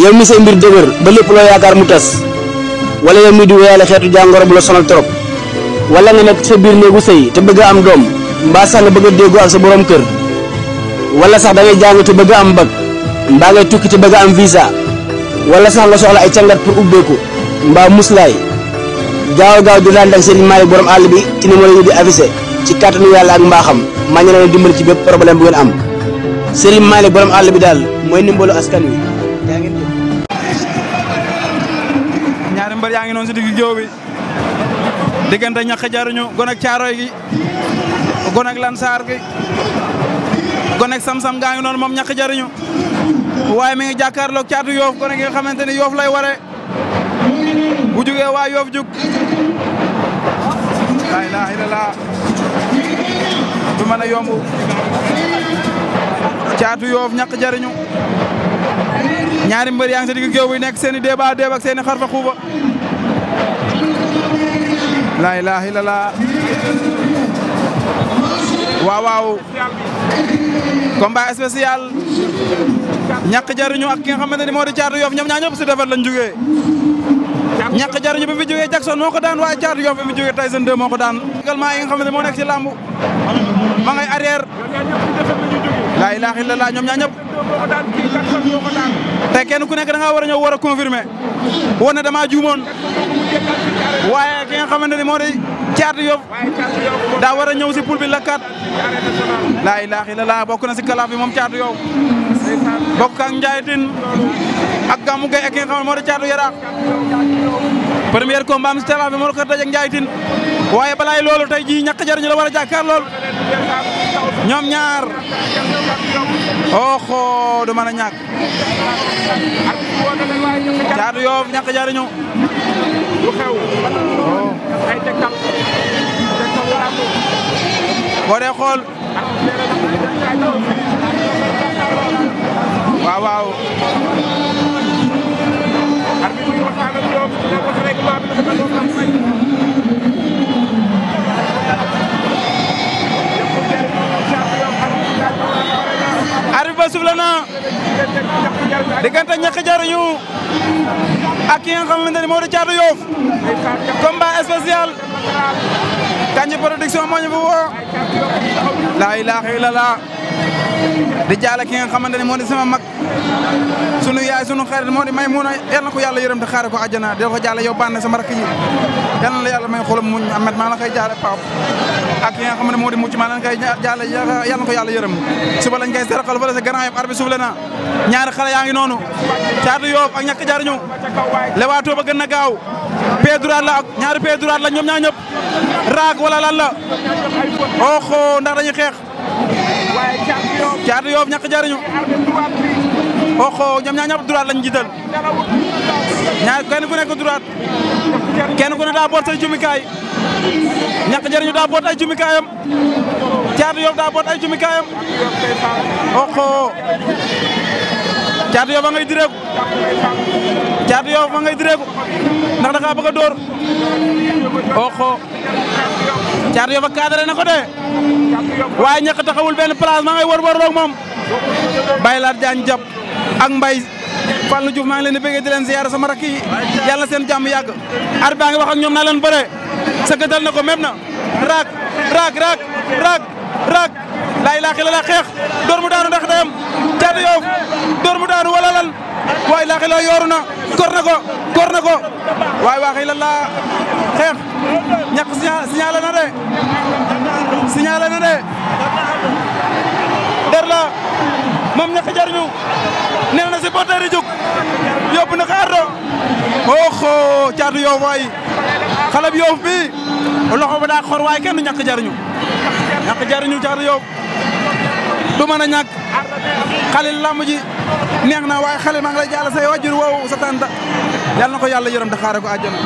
yow mi say mbir dëgër ba lépp loo yaakaar mu tas wala yow mi di wéyale xeetu jàngoro bu la sonal trop wala nga nekk sa biir néegu sëy te bëgg a am doom mbaa sax nga bëgg a déggoo ak sa borom kër wala sax da ngay jàng te bëgg a am bac mbaa ngay tukki te bëgg a am visa wala sax nga soxla ay càngat pour ubbeeku mbaa muslaay gaaw di daan ak Serigne Malick borom àll bi ci numéro yi di affiché ci kàttanu yàlla ak mbaaxam maa ngi leen dimbali ci bépp problème bu ngeen am Serigne Malick borom àll bi daal mooy ndimbalu askan wi yaa ngeen jëf. ñaari mbër yaa ngi noonu si digg géew bi diggante ñax jaruñu gon ak caaroy gi gon ak lansaar gi gon ak sam-sam gaa ngi noonu moom ñax jaruñu waaye mi ngi jàkkaarloog caatu yoof gon ak nga xamante ni yoof lay ware bu jugee waa yoof jug laa ilaaha illallaah du mën a yomb caatu yoof ñàkk jariñu ñaari mbër yaa ngi sa digg géew bi nekk seen i débat ak seen i xarfa xuuba laa ilaaha illallaah waaw combat spécial ñàkk jariñu ak ki nga xamante ni moo di caatu yoof ñoom ñaar ñëpp si defar lañ jugee ñàkk jariñu bi fi jógee Jackson moo ko daan waaye caatu yoof bi fi jógee Tyson 2 moo ko daan également yi nga xamante moo nekk ci làmb ma ngay arrière laa ilaaha illallaah ñoom ñaar ñëpp te kenn ku nekk da nga war a ñëw war a confirmer woon ne dama juumoon waaye ki nga xamante ni moo di caatu yoof daa war a ñëw si poule bi la kat laa ilaaha illallaah bokk na si kalaaf bi moom caatu yoof bokk ak Ndiaye Tine ak Gamou Gueye ak ki nga xam ne moo di caatu yaraax premier combat am si kalaaf bi moo ko daje ak Ndiaye Tine waaye balaay loolu tey jii ñàkk jariñu la war a jàkkaar lool ñoom ñaar oxo du mën a ñàkk caatu yoof ñàkk jariñu lu xew ay tegtal boo dee xool waaw arbitre ba sufle na diggante ñàkk jariñu ak ki nga xamante ni moo di caatu yoof combat spécial Kandji Production moo ñu fi woo laa ilaaha illallaah di jaale ki nga xamante ni moo di sama mag sunu yaay sunu xarit moo di Maymuna yal na ko yàlla yërëm te xaare ko àjjana di ko jaale yow bànne sama rakk yi yal na la yàlla may xolam muñ amet maa la koy jaale Pape ak ki nga xam ne moo di mucc maa leen koy jaale yal na ko yàlla yërëm suba lañ koy seral fa la sa Grand Yoff arbitre suuf le na ñaari xale yaa ngi noonu caatu yoof ak ñàkk jariñu lewaatoo ba gën na gaaw pied droit la ak ñaari pied droit la ñoom ñaar ñëpp raak wala lan la oxo ndax dañuy xeex caatu yoof ñàkk jariñu oxo ñoom ñaar ñëpp droit lañ jiital ñaar kenn ku nekk droit kenn ku ne daa boot say jumikaay ñàkk jariñu daa boot ay jumikaayam caatu yoof daa boot ay jumikaayam oxo caatu yoof a ngay direeku caatu yoof a ngay direeku ndax da ngaa bëgg a dóor oxo caatu yoof a cadré na ko de waaye ñàkk taxawul benn place ma ngay wër roog moom Baylaat Jaañ jàpp ak Mbay Fallou Diouf maa ngi leen di bëggee di leen ziyaara sama rakk yi yàlla seen jàmm yàgg ar baa ngi wax ak ñoom naa leen bëre sëggatal na ko même na raak laa ilaaha illallaah xeex door mu daanu ndax dayam caatu yoof door mu daanu wala lan waay laa xila yooru na kor na ko waay waa illallaah xeex ñàkk signalé na de der la moom ñàkk jariñu nee na si porteur yi jóg yóbbu na ko ardo oxo caatu yoof waay xale bi yoof bi loxo ba daa xor waaye kenn du ñàkk jariñu caatu yoof du mën a ñàkk xalil lamb ji neex na waaye xalil maa ngi lay jàll say wajur woowu sa tanta yàlla na ko yàlla yërëm te xaare ko àjjana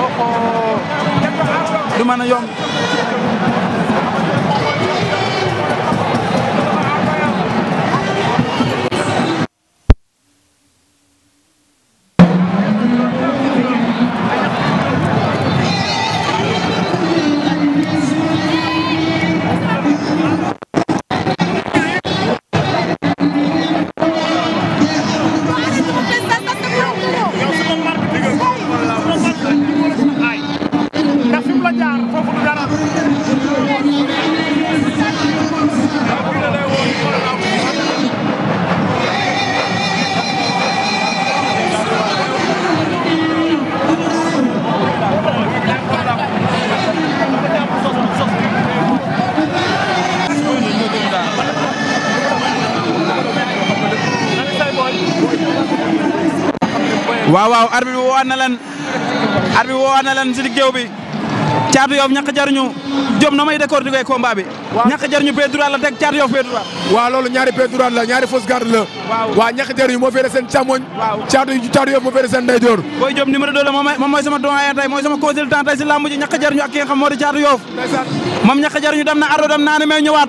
oxo du mën a yomb waaw waaw arbitre bi woowaat na leen si géew bi Caatu Yoff ñàkk jariñu jom na may décortiquer combat bi. waaw ñàkk jariñu pied droit la teg Caatu Yoff pied droit. waaw loolu ñaari pied droit la ñaari fausse garde la. waaw ñàkk jariñu moo féete seen càmmoñ. waaw Caatu Yoff moo féete seen ndeyjoor. Boy Diop numéro 2 la moom mooy sama doyen tey mooy sama consultant tey si lamb ji ñàkk jariñu ak ki nga xam moo di Caatu Yoff. moom ñàkk jariñu dem na ardo dem naa ne may ñëwaat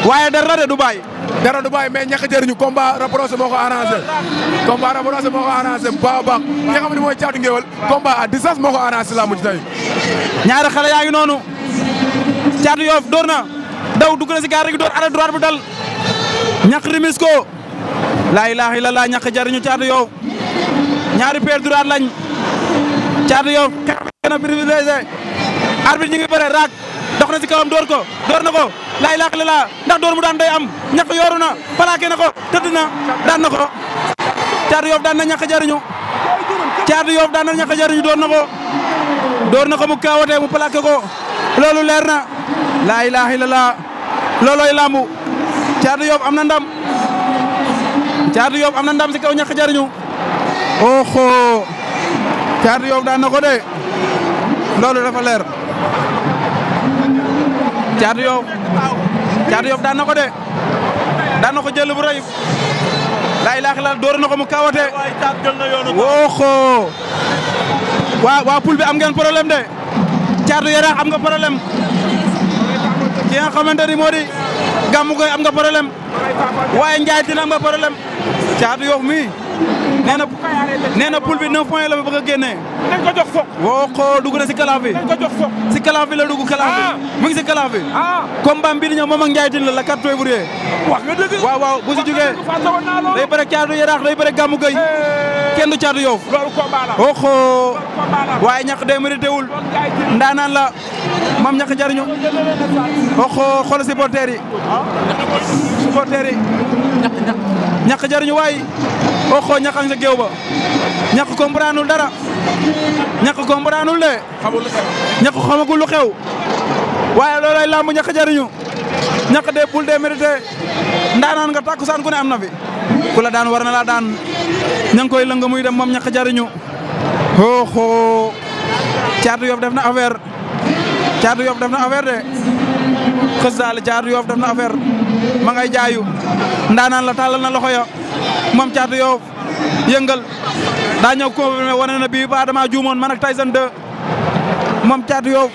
waaye dara de du bàyyi. dara du bàyyi mais ñàkk jariñu combat rapproché moo ko arrangé. combat rapproché moo ko arrangé bu baax a baax ki nga xam ne mooy Caatu Ngéwél combat à distance moo ko arrangé lamb ji tey. ñaari xale yaa ngi noonu Caatu Yoff door na daw dugg na si gaar gi door arrêt droite bu dal ñàkk rimis ko laa ilaaha illallaah ñàkk jariñu Caatu Yoff ñaari pied droite lañ Caatu Yoff xeex na privilégié arbitre ñi ngi bëre raak dox na si kawam door na ko laa ilaaha illallaah ndax door mu daan day am ñàkk yooru na plaqué na ko tëdd na daan na ko Caatu Yoff daan na ñàkk jariñu Caatu Yoff daan na ñàkk jariñu door na ko mu kaawatee mu plaqué ko loolu leer na laa ilaaha illallaah loolooy lambu Caatu Yoff am na ndam Caatu Yoff am na ndam si kaw ñàkk jariñu oxo Caatu Yoff daan na ko de loolu dafa leer Caatu Yoff daan na ko de daan na ko jël bu rëy laa ilaaha illallaah door na ko mu kaawate oxo waa poule bi am ngeen problème de Caatu Yaraax am nga problème ki nga xamante ni moo di Gamou Gueye am nga problème waaye Ndiaye Tine am nga problème Caatu Yoff mi nee na poule bi 9 points la ba bëgg a génnee. nañ ko jox foog. woo ko dugg na si kalaaf bi. nañ ko jox foog. si kalaaf bi la dugg kalaaf bi. mu ngi si kalaaf bi. combat bi di ñëw moom ak Ndiaye Tine la 4 février. wax nga dëgg. waaw bu si jugee day bëre Caatu Yaraax day bëre Gamou Gueye kenn du Caatu Yoff. loolu combat la. oxo waaye ñàkk day mérité wul ndaanaan la moom ñàkk jariñu oxo xool supporter yi ñàkk jariñu waay oxo ñàkk ang sa géew ba ñàkk comprendre dara ñàkk comprendre de ñàkk xamagul lu xew waaye loolay lamb ñàkk jariñu ñàkk des poules des mérité ndaanaan nga takkusaan ku ne am na fi ku la daan war na la daan ña ngi koy lëng muy dem moom ñàkk jariñu oxo Caatu Yoff def na affaire Caatu Yoff def na affaire de xës daal Caatu Yoff def na affaire ma ngay jaayu ndaanaan la tàllal na loxo ya moom Caatu Yoff yëngal daa ñëw confirmé wane na bii ba dama juumoon man ak Tyson 2 moom Caatu Yoff